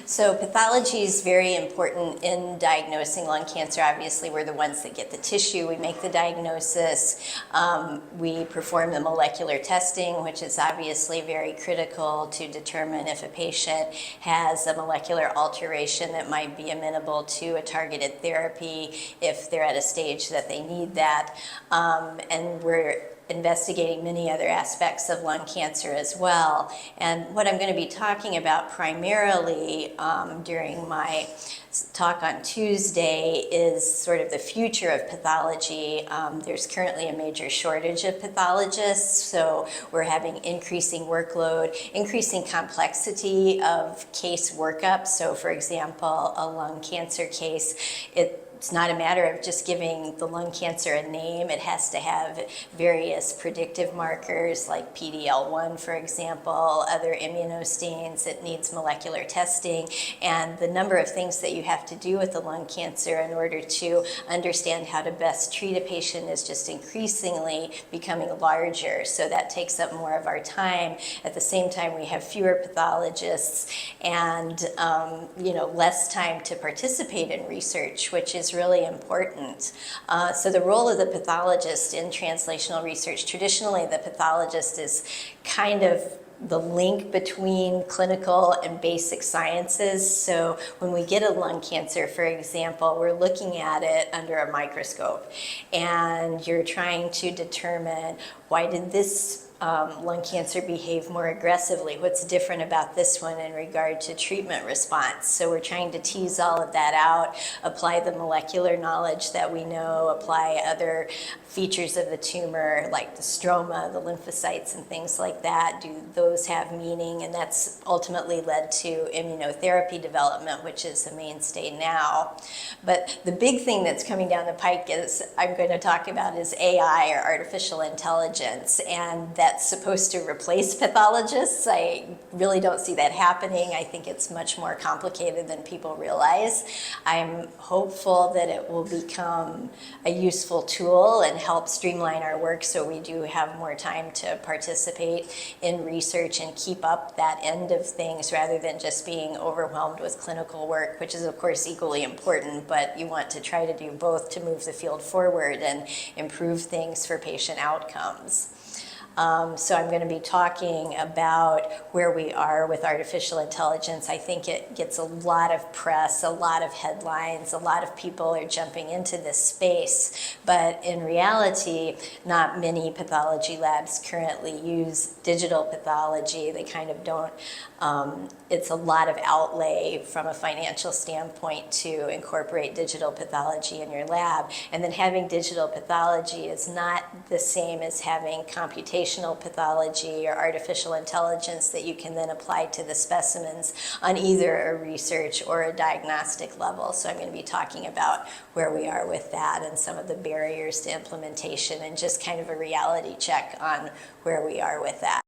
So pathology is very important in diagnosing lung cancer. Obviously, we're the ones that get the tissue. We make the diagnosis. We perform the molecular testing, which is obviously very critical to determine if a patient has a molecular alteration that might be amenable to a targeted therapy if they're at a stage that they need that. And we're investigating many other aspects of lung cancer as well. And what I'm going to be talking about primarily during my talk on Tuesday is sort of the future of pathology. There's currently a major shortage of pathologists, so we're having increasing workload, increasing complexity of case workup. So for example, a lung cancer case, it's not a matter of just giving the lung cancer a name. It has to have various predictive markers like PD-L1, for example, other immunostains. It needs molecular testing, and the number of things that you have to do with the lung cancer in order to understand how to best treat a patient is just increasingly becoming larger. So that takes up more of our time. At the same time, we have fewer pathologists and less time to participate in research, which is really important. So the role of the pathologist in translational research, traditionally the pathologist is kind of the link between clinical and basic sciences. So when we get a lung cancer, for example, we're looking at it under a microscope and you're trying to determine, why did this lung cancer behave more aggressively? What's different about this one in regard to treatment response? So we're trying to tease all of that out, apply the molecular knowledge that we know, apply other features of the tumor like the stroma, the lymphocytes, and things like that. Do those have meaning? And that's ultimately led to immunotherapy development, which is a mainstay now. But the big thing that's coming down the pike is, I'm going to talk about, is AI, or artificial intelligence, and that's supposed to replace pathologists. I really don't see that happening. I think it's much more complicated than people realize. I'm hopeful that it will become a useful tool and help streamline our work so we do have more time to participate in research and keep up that end of things rather than just being overwhelmed with clinical work, which is of course equally important, but you want to try to do both to move the field forward and improve things for patient outcomes. So I'm going to be talking about where we are with artificial intelligence. I think it gets a lot of press, a lot of headlines, a lot of people are jumping into this space, but in reality, not many pathology labs currently use digital pathology. They kind of don't. It's a lot of outlay from a financial standpoint to incorporate digital pathology in your lab, and then having digital pathology is not the same as having computational pathology or artificial intelligence that you can then apply to the specimens on either a research or a diagnostic level. So I'm going to be talking about where we are with that and some of the barriers to implementation and just kind of a reality check on where we are with that.